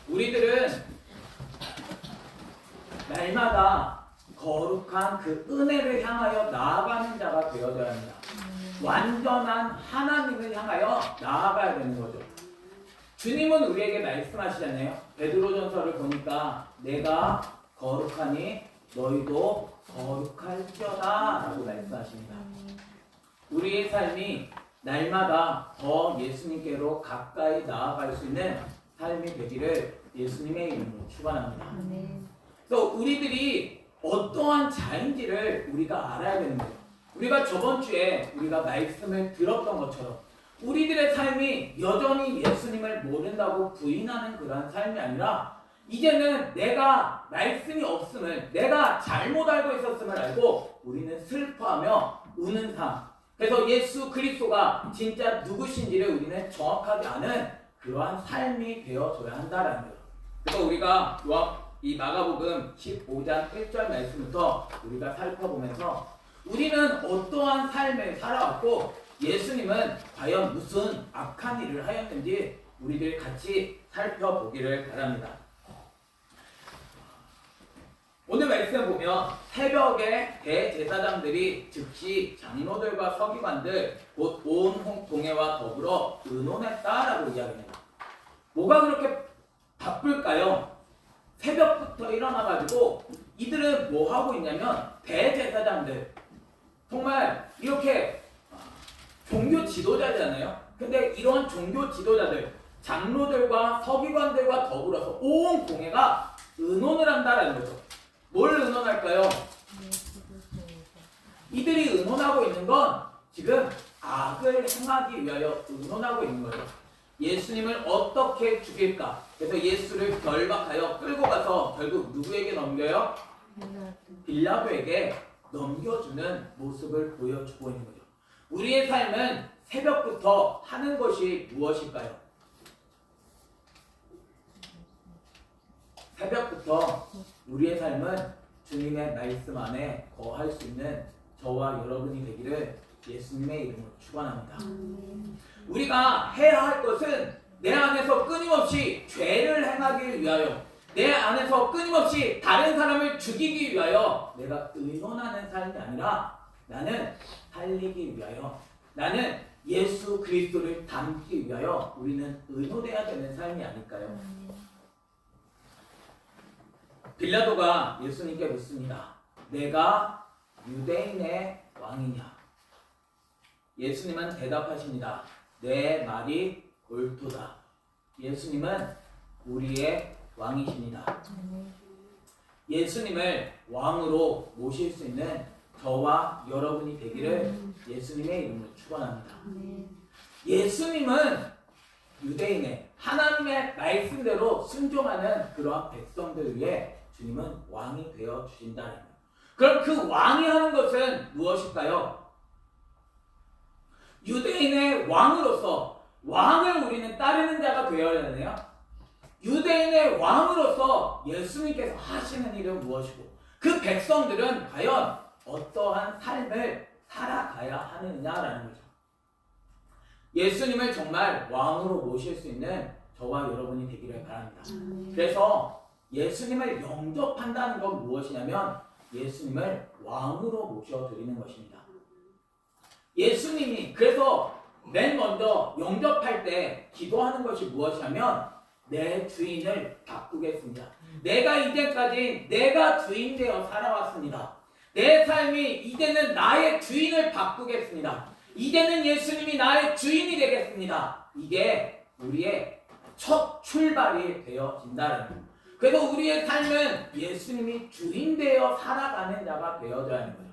우리들은 날마다 거룩한 그 은혜를 향하여 나아가는 자가 되어져야 합니다. 완전한 하나님을 향하여 나아가야 되는 거죠. 주님은 우리에게 말씀하시잖아요. 베드로전서를 보니까 내가 거룩하니 너희도 거룩할지어다 라고 말씀하십니다. 우리의 삶이 날마다 더 예수님께로 가까이 나아갈 수 있는 삶이 되기를 예수님의 이름으로 축원합니다. 그래서 우리들이 어떠한 자인지를 우리가 알아야 되는 거예요. 우리가 저번 주에 우리가 말씀을 들었던 것처럼 우리들의 삶이 여전히 예수님을 모른다고 부인하는 그런 삶이 아니라 이제는 내가 말씀이 없음을, 내가 잘못 알고 있었음을 알고 우리는 슬퍼하며 우는 삶. 그래서 예수 그리스도가 진짜 누구신지를 우리는 정확하게 아는 그러한 삶이 되어줘야 한다라는 거예요. 그래서 우리가 이 마가복음 15장 1절 말씀부터 우리가 살펴보면서 우리는 어떠한 삶을 살아왔고 예수님은 과연 무슨 악한 일을 하였는지 우리들 같이 살펴보기를 바랍니다. 오늘 말씀 보면 새벽에 대제사장들이 즉시 장로들과 서기관들 곧 온 동회와 더불어 의논했다라고 이야기합니다. 뭐가 그렇게 바쁠까요? 새벽부터 일어나가지고 이들은 뭐 하고 있냐면 대제사장들 정말 이렇게 종교 지도자잖아요. 근데 이런 종교 지도자들 장로들과 서기관들과 더불어서 온 공회가 의논을 한다라는 거죠. 뭘 의논할까요? 이들이 의논하고 있는 건 지금 악을 행하기 위하여 의논하고 있는 거죠. 예수님을 어떻게 죽일까? 그래서 예수를 결박하여 끌고 가서 결국 누구에게 넘겨요? 빌라도에게 넘겨주는 모습을 보여주고 있는 거죠. 우리의 삶은 새벽부터 하는 것이 무엇일까요? 새벽부터 우리의 삶은 주님의 말씀 안에 거할 수 있는 저와 여러분이 되기를 예수님의 이름으로 축원합니다. 우리가 해야 할 것은 내 안에서 끊임없이 죄를 행하기 위하여, 내 안에서 끊임없이 다른 사람을 죽이기 위하여 내가 의논하는 삶이 아니라 나는 살리기 위하여, 나는 예수 그리스도를 닮기 위하여 우리는 의논해야 되는 삶이 아닐까요? 빌라도가 예수님께 묻습니다. 내가 유대인의 왕이냐? 예수님은 대답하십니다. 내 말이 옳도다. 예수님은 우리의 왕이십니다. 예수님을 왕으로 모실 수 있는 저와 여러분이 되기를 예수님의 이름으로 축원합니다. 예수님은 유대인의 하나님의 말씀대로 순종하는 그러한 백성들 위해 주님은 왕이 되어 주신다는 거예요. 그럼 그 왕이 하는 것은 무엇일까요? 유대인의 왕으로서 왕을 우리는 따르는 자가 되어야 하네요. 유대인의 왕으로서 예수님께서 하시는 일은 무엇이고 그 백성들은 과연 어떠한 삶을 살아가야 하느냐라는 거죠. 예수님을 정말 왕으로 모실 수 있는 저와 여러분이 되기를 바랍니다. 그래서 예수님을 영접한다는 건 무엇이냐면 예수님을 왕으로 모셔드리는 것입니다. 예수님이 그래서 맨 먼저 영접할 때 기도하는 것이 무엇이냐면 내 주인을 바꾸겠습니다. 내가 이제까지 내가 주인 되어 살아왔습니다. 내 삶이 이제는 나의 주인을 바꾸겠습니다. 이제는 예수님이 나의 주인이 되겠습니다. 이게 우리의 첫 출발이 되어진다는 거예요. 그래서 우리의 삶은 예수님이 주인 되어 살아가는 자가 되어져야 하는 거예요.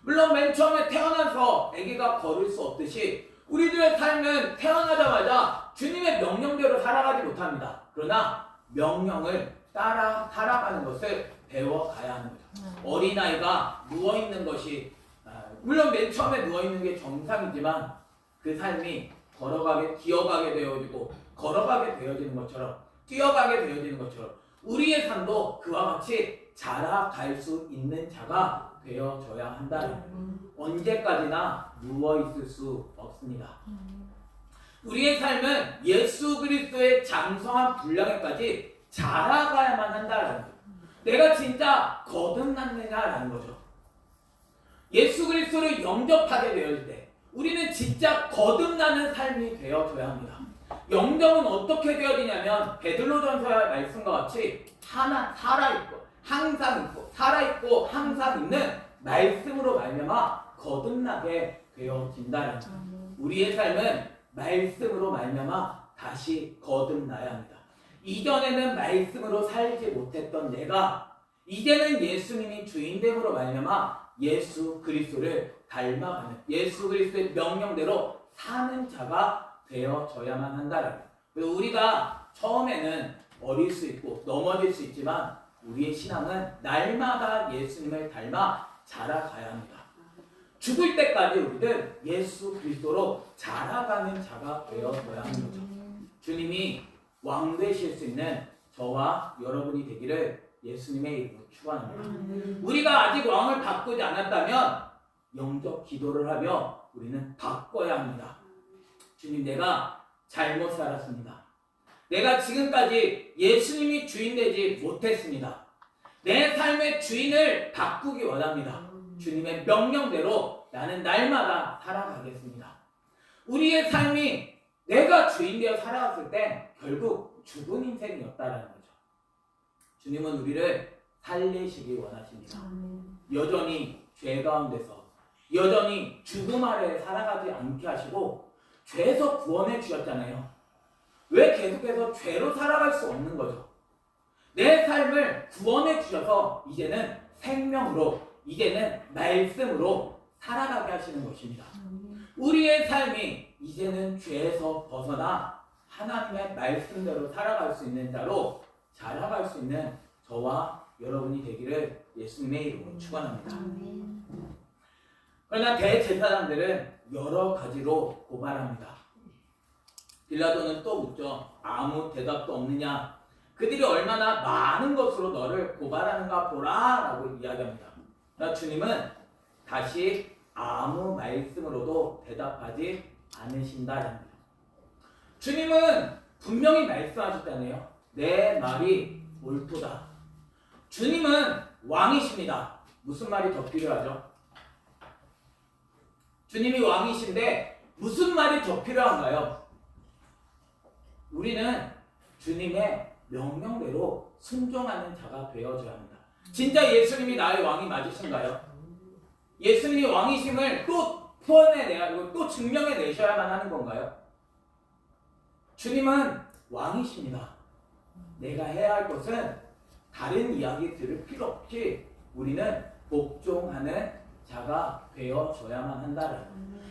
물론 맨 처음에 태어나서 아기가 걸을 수 없듯이 우리들의 삶은 태어나자마자 주님의 명령대로 살아가지 못합니다. 그러나 명령을 따라 살아가는 것을 배워가야 하는 거죠. 어린아이가 누워있는 것이 물론 맨 처음에 누워있는 게 정상이지만 그 삶이 기어가게 되어지고 걸어가게 되어지는 것처럼 뛰어가게 되어지는 것처럼 우리의 삶도 그와 같이 자라갈 수 있는 자가 되어져야 한다는 언제까지나 누워있을 수 없습니다. 우리의 삶은 예수 그리스도의 장성한 분량에까지 자라가야만 한다라는 거죠. 내가 진짜 거듭났느냐라는 거죠. 예수 그리스도를 영접하게 되었을 때 우리는 진짜 거듭나는 삶이 되어져야 합니다. 영접은 어떻게 되어지냐면 베드로전서의 말씀과 같이 하나 살아있고 항상 있고 살아있고 항상 있는 말씀으로 말미암아 거듭나게 되어진다는 거죠. 우리의 삶은 말씀으로 말미암아 다시 거듭나야 합니다. 이전에는 말씀으로 살지 못했던 내가 이제는 예수님이 주인됨으로 말미암아 예수 그리스도를 닮아가는 예수 그리스도의 명령대로 사는 자가 되어져야만 한다는 거예요. 그래서 우리가 처음에는 어릴 수 있고 넘어질 수 있지만 우리의 신앙은 날마다 예수님을 닮아 자라가야 합니다. 죽을 때까지 우리는 예수 그리스도로 자라가는 자가 되어져야 하는 거죠. 주님이 왕 되실 수 있는 저와 여러분이 되기를 예수님의 이름으로 축원합니다. 우리가 아직 왕을 바꾸지 않았다면 영접 기도를 하며 우리는 바꿔야 합니다. 주님, 내가 잘못 살았습니다. 내가 지금까지 예수님이 주인 되지 못했습니다. 내 삶의 주인을 바꾸기 원합니다. 주님의 명령대로 나는 날마다 살아가겠습니다. 우리의 삶이 내가 주인 되어 살아갔을 때 결국 죽은 인생이었다라는 거죠. 주님은 우리를 살리시기 원하십니다. 여전히 죄 가운데서 여전히 죽음 아래 살아가지 않게 하시고 죄에서 구원해 주셨잖아요. 왜 계속해서 죄로 살아갈 수 없는 거죠? 내 삶을 구원해 주셔서 이제는 생명으로 이제는 말씀으로 살아가게 하시는 것입니다. 우리의 삶이 이제는 죄에서 벗어나 하나님의 말씀대로 살아갈 수 있는 자로 자라갈 수 있는 저와 여러분이 되기를 예수님의 이름으로 축원합니다. 그러나 대제사장들은 여러 가지로 고발합니다. 빌라도는 또 묻죠. 아무 대답도 없느냐? 그들이 얼마나 많은 것으로 너를 고발하는가 보라 라고 이야기합니다. 그러나 주님은 다시 아무 말씀으로도 대답하지 않으신다는 거예요. 주님은 분명히 말씀하셨잖아요. 내 말이 옳도다. 주님은 왕이십니다. 무슨 말이 더 필요하죠? 주님이 왕이신데 무슨 말이 더 필요한가요? 우리는 주님의 명령대로 순종하는 자가 되어줘야 합니다. 진짜 예수님이 나의 왕이 맞으신가요? 예수님이 왕이심을 또 표현해내야, 또 증명해내셔야만 하는 건가요? 주님은 왕이십니다. 내가 해야 할 것은 다른 이야기 들을 필요 없이 우리는 복종하는 자가 되어줘야만 한다는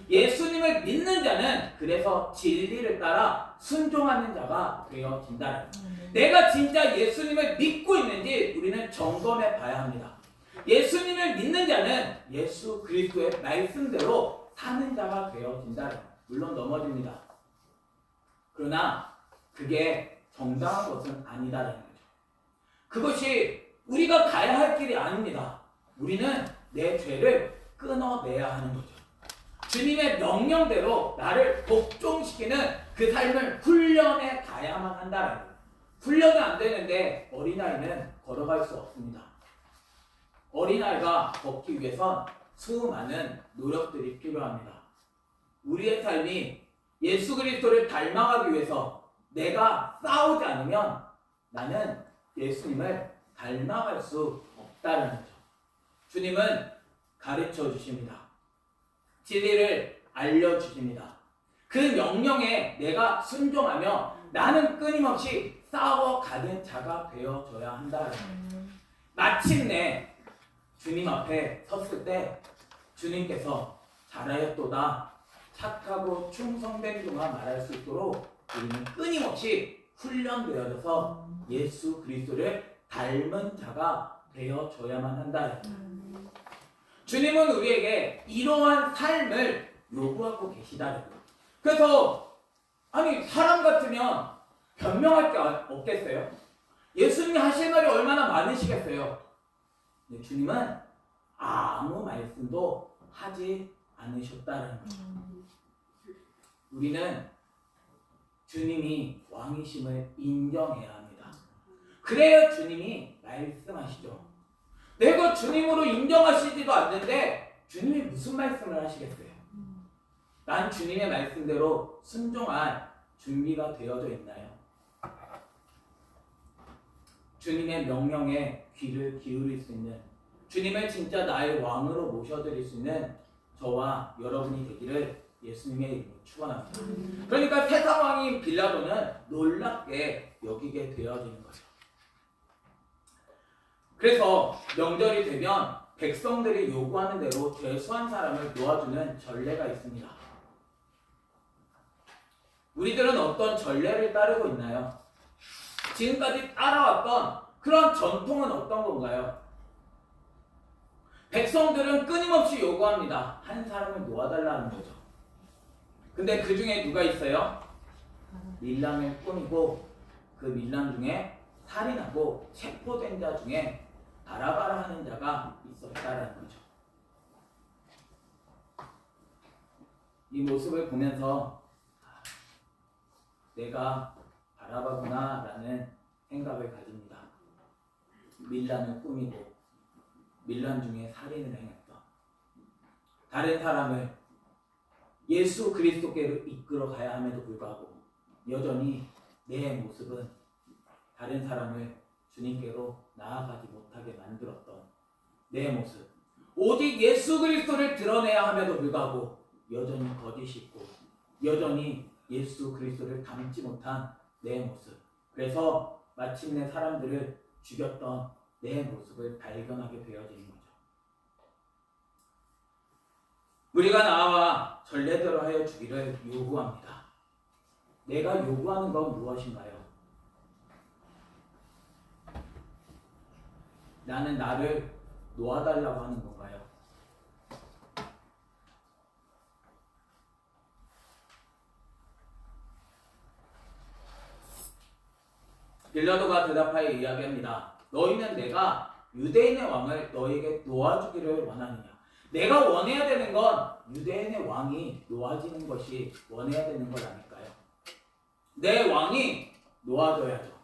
예수님을 믿는 자는 그래서 진리를 따라 순종하는 자가 되어진다는 내가 진짜 예수님을 믿고 있는지 우리는 점검해 봐야 합니다. 예수님을 믿는 자는 예수 그리스도의 말씀대로 사는 자가 되어진다는 물론 넘어집니다. 그러나 그게 정당한 것은 아니다라는 거죠. 그것이 우리가 가야 할 길이 아닙니다. 우리는 내 죄를 끊어내야 하는 거죠. 주님의 명령대로 나를 복종시키는 그 삶을 훈련해 가야만 한다는 거예요. 훈련이 안 되는데 어린아이는 걸어갈 수 없습니다. 어린아이가 걷기 위해선 수많은 노력들이 필요합니다. 우리의 삶이 예수 그리스도를 닮아가기 위해서 내가 싸우지 않으면 나는 예수님을 닮아갈 수 없다는 거죠. 주님은 가르쳐 주십니다. 진리를 알려주십니다. 그 명령에 내가 순종하며 나는 끊임없이 싸워가는 자가 되어줘야 한다는 거예요. 마침내 주님 앞에 섰을 때 주님께서 잘하였도다 착하고 충성된 종아 말할 수 있도록 우리는 끊임없이 훈련되어져서 예수 그리스도를 닮은 자가 되어줘야만 한다는 거예요. 주님은 우리에게 이러한 삶을 요구하고 계시다는 거예요. 그래서 아니 사람 같으면 변명할 게 없겠어요? 예수님이 하실 말이 얼마나 많으시겠어요? 근데 주님은 아무 말씀도 하지 않으셨다는 거예요. 우리는 주님이 왕이심을 인정해야 합니다. 그래야 주님이 말씀하시죠. 내가 주님으로 인정하시지도 않는데 주님이 무슨 말씀을 하시겠어요? 난 주님의 말씀대로 순종할 준비가 되어져 있나요? 주님의 명령에 귀를 기울일 수 있는, 주님을 진짜 나의 왕으로 모셔드릴 수 있는 저와 여러분이 되기를 예수님의 이름으로 축원합니다. 그러니까 세상 왕인 빌라도는 놀랍게 여기게 되어지는 거죠. 그래서 명절이 되면 백성들이 요구하는 대로 죄수한 사람을 놓아주는 전례가 있습니다. 우리들은 어떤 전례를 따르고 있나요? 지금까지 따라왔던 그런 전통은 어떤 건가요? 백성들은 끊임없이 요구합니다. 한 사람을 놓아달라는 거죠. 근데 그 중에 누가 있어요? 밀람을 꾸미고 그 밀람 중에 살인하고 체포된 자 중에 바라바라 하는 자가 있었다라는 거죠. 이 모습을 보면서 내가 바라바구나 라는 생각을 가집니다. 밀람을 꾸미고 밀람 중에 살인을 행했던 다른 사람을 예수 그리스도께로 이끌어 가야 함에도 불구하고 여전히 내 모습은 다른 사람을 주님께로 나아가지 못하게 만들었던 내 모습, 오직 예수 그리스도를 드러내야 함에도 불구하고 여전히 거짓이 있고 여전히 예수 그리스도를 닮지 못한 내 모습, 그래서 마침내 사람들을 죽였던 내 모습을 발견하게 되어지는 거죠. 우리가 나와 전례대로 하여 주기를 요구합니다. 내가 요구하는 건 무엇인가요? 나는 나를 놓아달라고 하는 건가요? 빌라도가 대답하여 이야기합니다. 너희는 내가 유대인의 왕을 너희에게 놓아주기를 원하느냐? 내가 원해야 되는 건 유대인의 왕이 놓아지는 것이 원해야 되는 것 아닐까요? 내 왕이 놓아져야죠.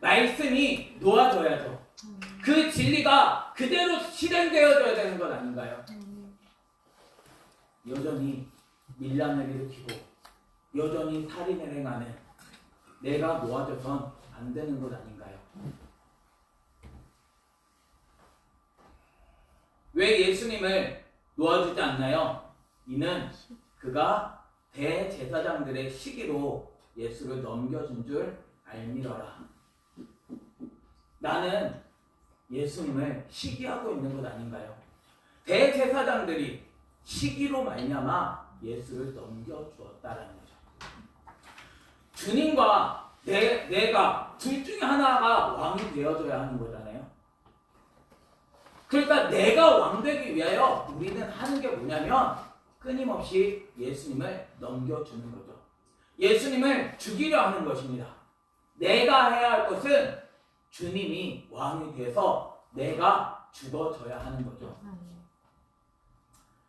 말씀이 놓아져야죠. 그 진리가 그대로 실행되어져야 되는 것 아닌가요? 여전히 밀란을 일으키고 여전히 살인을 행하는 내가 놓아져선 안 되는 것 아닌가요? 왜 예수님을 놓아주지 않나요? 이는 그가 대제사장들의 시기로 예수를 넘겨준 줄 알미러라. 나는 예수님을 시기하고 있는 것 아닌가요? 대제사장들이 시기로 말미암아 예수를 넘겨주었다라는 거죠. 주님과 내가 둘 중에 하나가 왕이 되어줘야 하는 거잖아요. 그러니까 내가 왕 되기 위하여 우리는 하는 게 뭐냐면 끊임없이 예수님을 넘겨주는 거죠. 예수님을 죽이려 하는 것입니다. 내가 해야 할 것은 주님이 왕이 돼서 내가 죽어져야 하는 거죠.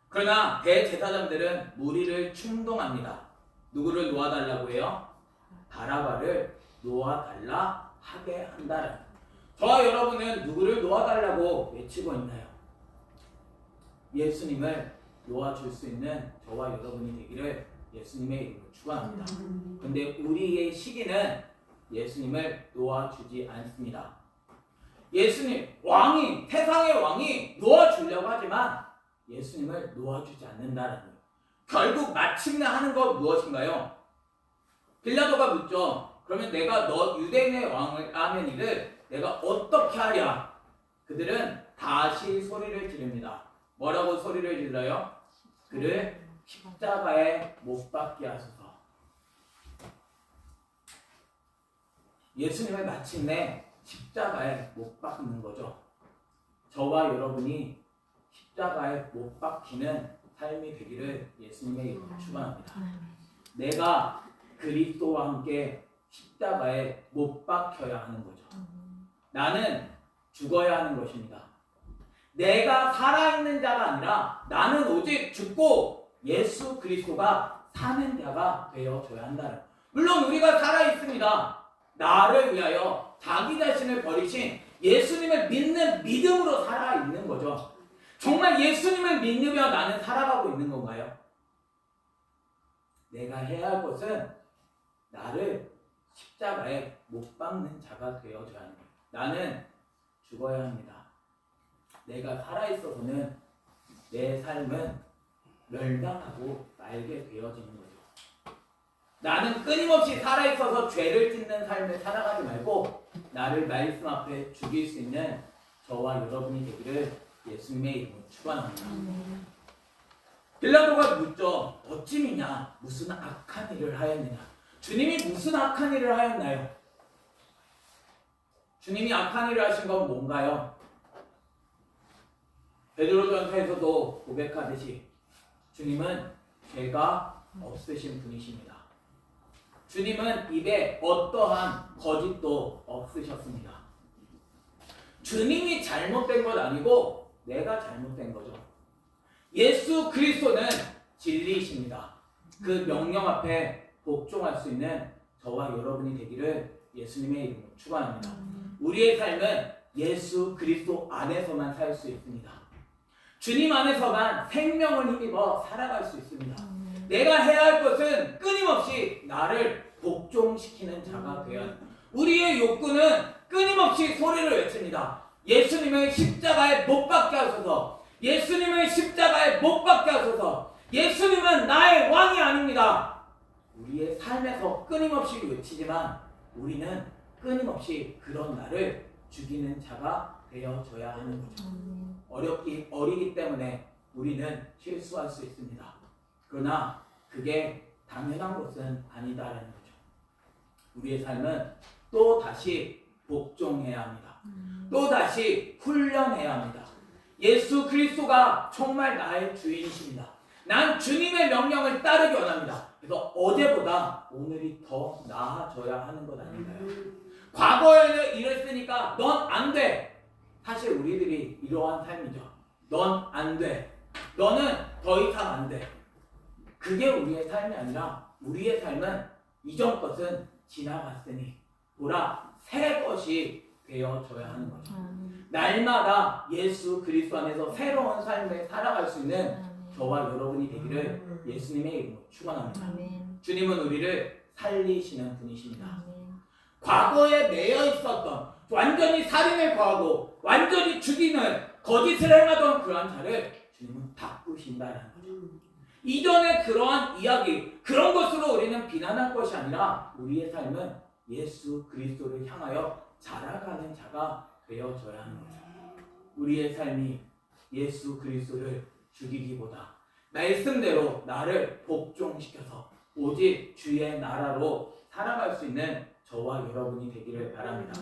그러나 대제사장들은 무리를 충동합니다. 누구를 놓아달라고 해요? 바라바를 놓아달라 하게 한다는. 저와 여러분은 누구를 놓아달라고 외치고 있나요? 예수님을 놓아줄 수 있는 저와 여러분이 되기를 예수님의 이름으로 축원합니다. 근데 우리의 시기는 예수님을 놓아주지 않습니다. 예수님, 왕이, 세상의 왕이 놓아주려고 하지만 예수님을 놓아주지 않는다는 거예요. 결국 마침내 하는 건 무엇인가요? 빌라도가 묻죠. 그러면 내가 너 유대인의 왕을 아멘이를 내가 어떻게 하랴? 그들은 다시 소리를 지릅니다. 뭐라고 소리를 질러요? 그를 십자가에 못 박게 하소서. 예수님을 마침내 십자가에 못 박는 거죠. 저와 여러분이 십자가에 못 박히는 삶이 되기를 예수님의 이름으로 축원합니다. 내가 그리스도와 함께 십자가에 못 박혀야 하는 거죠. 나는 죽어야 하는 것입니다. 내가 살아있는 자가 아니라 나는 오직 죽고 예수 그리스도가 사는 자가 되어줘야 한다는. 물론 우리가 살아있습니다. 나를 위하여 자기 자신을 버리신 예수님을 믿는 믿음으로 살아있는 거죠. 정말 예수님을 믿으며 나는 살아가고 있는 건가요? 내가 해야 할 것은 나를 십자가에 못 박는 자가 되어줘야 합니다. 나는 죽어야 합니다. 내가 살아있어서는 내 삶은 멸망하고 말게 되어지는 거죠. 나는 끊임없이 살아있어서 죄를 짓는 삶을 살아가지 말고 나를 말씀 앞에 죽일 수 있는 저와 여러분이 되기를 예수님의 이름으로 축원합니다. 빌라도가 묻죠. 어찌미냐 무슨 악한 일을 하였느냐. 주님이 무슨 악한 일을 하였나요? 주님이 악한 일을 하신 건 뭔가요? 베드로전서에서도 고백하듯이 주님은 죄가 없으신 분이십니다. 주님은 입에 어떠한 거짓도 없으셨습니다. 주님이 잘못된 것 아니고 내가 잘못된 거죠. 예수 그리스도는 진리이십니다. 그 명령 앞에 복종할 수 있는 저와 여러분이 되기를 예수님의 이름으로 축원합니다. 우리의 삶은 예수 그리스도 안에서만 살 수 있습니다. 주님 안에서만 생명을 힘입어 살아갈 수 있습니다. 내가 해야 할 것은 끊임없이 나를 복종시키는 자가 되어야 합니다. 우리의 욕구는 끊임없이 소리를 외칩니다. 예수님을 십자가에 못 박게 하소서. 예수님을 십자가에 못 박게 하소서. 예수님은 나의 왕이 아닙니다. 우리의 삶에서 끊임없이 외치지만 우리는 끊임없이 그런 나를 죽이는 자가 되어져야 하는 거죠. 어리기 때문에 우리는 실수할 수 있습니다. 그러나 그게 당연한 것은 아니다라는 거죠. 우리의 삶은 또 다시 복종해야 합니다. 또 다시 훈련해야 합니다. 예수 그리스도가 정말 나의 주인이십니다. 난 주님의 명령을 따르기 원합니다. 그래서 어제보다 오늘이 더 나아져야 하는 것 아닌가요? 과거에는 이랬으니까 넌 안 돼. 사실 우리들이 이러한 삶이죠. 넌 안 돼. 너는 더 이상 안 돼. 그게 우리의 삶이 아니라 우리의 삶은 이전 것은 지나갔으니 보라 새 것이 되어져야 하는 거죠. 날마다 예수 그리스도 안에서 새로운 삶을 살아갈 수 있는 저와 여러분이 되기를 예수님의 이름으로 축원합니다. 주님은 우리를 살리시는 분이십니다. 과거에 매여 있었던 완전히 살인을 거하고 완전히 죽이는 거짓을 행하던 그러한 자를 주님은 바꾸신다는 거죠. 이전에 그러한 이야기 그런 것으로 우리는 비난할 것이 아니라 우리의 삶은 예수 그리스도를 향하여 자라가는 자가 되어져야 하는 거죠. 우리의 삶이 예수 그리스도를 죽이기보다 말씀대로 나를 복종시켜서 오직 주의 나라로 살아갈 수 있는 저와 여러분이 되기를 바랍니다.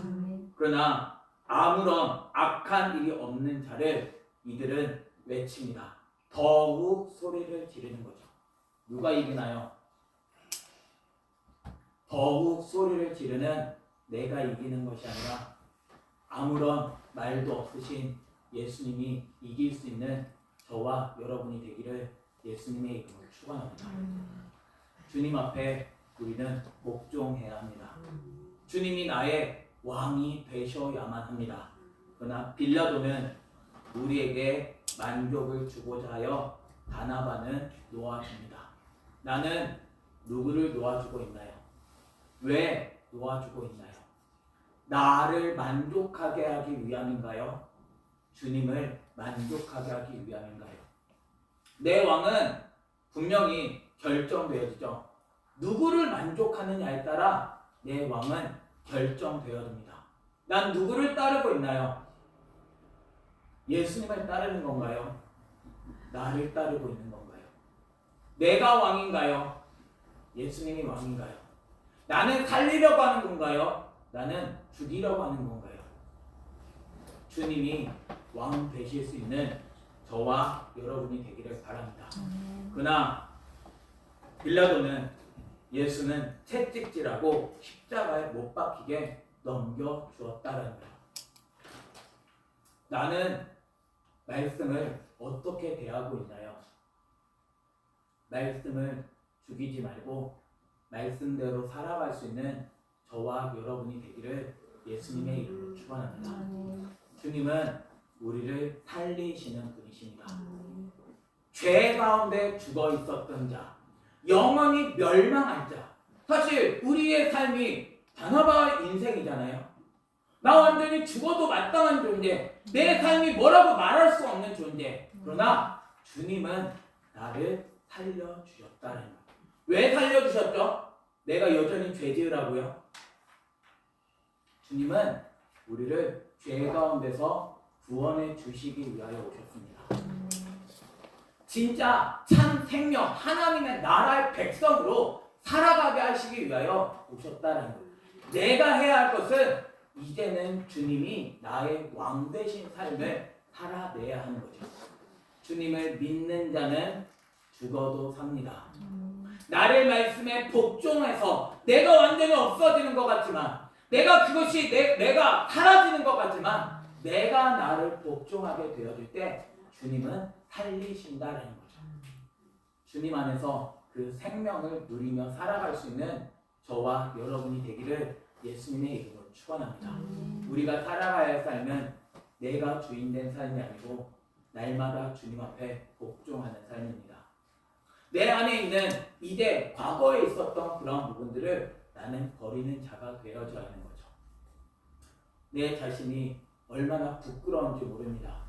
그러나 아무런 악한 일이 없는 자를 이들은 외칩니다. 더욱 소리를 지르는 거죠. 누가 이기나요? 더욱 소리를 지르는 내가 이기는 것이 아니라 아무런 말도 없으신 예수님이 이길 수 있는 저와 여러분이 되기를 예수님의 이름으로 축원합니다. 주님 앞에 우리는 복종해야 합니다. 주님이 나의 왕이 되셔야만 합니다. 그러나 빌라도는 우리에게 만족을 주고자 하여 바나바는 놓아줍니다. 나는 누구를 놓아주고 있나요? 왜 놓아주고 있나요? 나를 만족하게 하기 위함인가요? 주님을 만족하게 하기 위함인가요? 내 왕은 분명히 결정되어지죠. 누구를 만족하느냐에 따라 내 왕은 결정되어집니다. 난 누구를 따르고 있나요? 예수님을 따르는 건가요? 나를 따르고 있는 건가요? 내가 왕인가요? 예수님이 왕인가요? 나는 살리려고 하는 건가요? 나는 죽이려고 하는 건가요? 주님이 왕 되실 수 있는 저와 여러분이 되기를 바랍니다. 그러나 빌라도는 예수는 채찍질하고 십자가에 못 박히게 넘겨주었다는 거예요. 나는 말씀을 어떻게 대하고 있나요? 말씀을 죽이지 말고 말씀대로 살아갈 수 있는 저와 여러분이 되기를 예수님의 이름으로 축원합니다. 주님은 우리를 살리시는 분이십니다. 죄 가운데 죽어 있었던 자, 영원히 멸망한 자. 사실 우리의 삶이 바나바 인생이잖아요. 나 완전히 죽어도 마땅한 존재, 내 삶이 뭐라고 말할 수 없는 존재. 그러나 주님은 나를 살려주셨다는 거예요. 왜 살려주셨죠? 내가 여전히 죄 지으라고요? 주님은 우리를 죄 가운데서 구원해 주시기 위하여 오셨습니다. 진짜 참 생명, 하나님의 나라의 백성으로 살아가게 하시기 위하여 오셨다는 거예요. 내가 해야 할 것은 이제는 주님이 나의 왕 되신 삶을 살아내야 하는 거죠. 주님을 믿는 자는 죽어도 삽니다. 나의 말씀에 복종해서 내가 완전히 없어지는 것 같지만, 내가 그것이 내가 사라지는 것 같지만, 내가 나를 복종하게 되어질 때 주님은 살리신다는 거죠. 주님 안에서 그 생명을 누리며 살아갈 수 있는 저와 여러분이 되기를 예수님의 이름으로 축원합니다. 우리가 살아가야 할 삶은 내가 주인된 삶이 아니고 날마다 주님 앞에 복종하는 삶입니다. 내 안에 있는 이제 과거에 있었던 그런 부분들을 나는 버리는 자가 되어져야 하는 거죠. 내 자신이 얼마나 부끄러운지 모릅니다.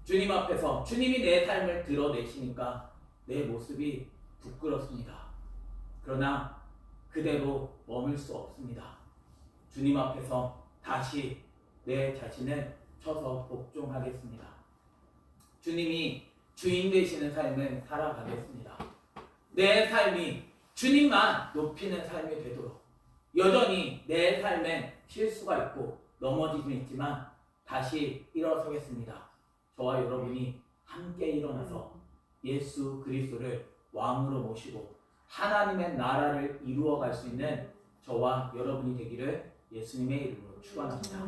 주님 앞에서 주님이 내 삶을 드러내시니까 내 모습이 부끄럽습니다. 그러나 그대로 머물 수 없습니다. 주님 앞에서 다시 내 자신을 쳐서 복종하겠습니다. 주님이 주인 되시는 삶을 살아가겠습니다. 내 삶이 주님만 높이는 삶이 되도록, 여전히 내 삶엔 실수가 있고 넘어지긴 있지만 다시 일어서겠습니다. 저와 여러분이 함께 일어나서 예수 그리스도를 왕으로 모시고 하나님의 나라를 이루어갈 수 있는 저와 여러분이 되기를 예수님의 이름으로 축원합니다.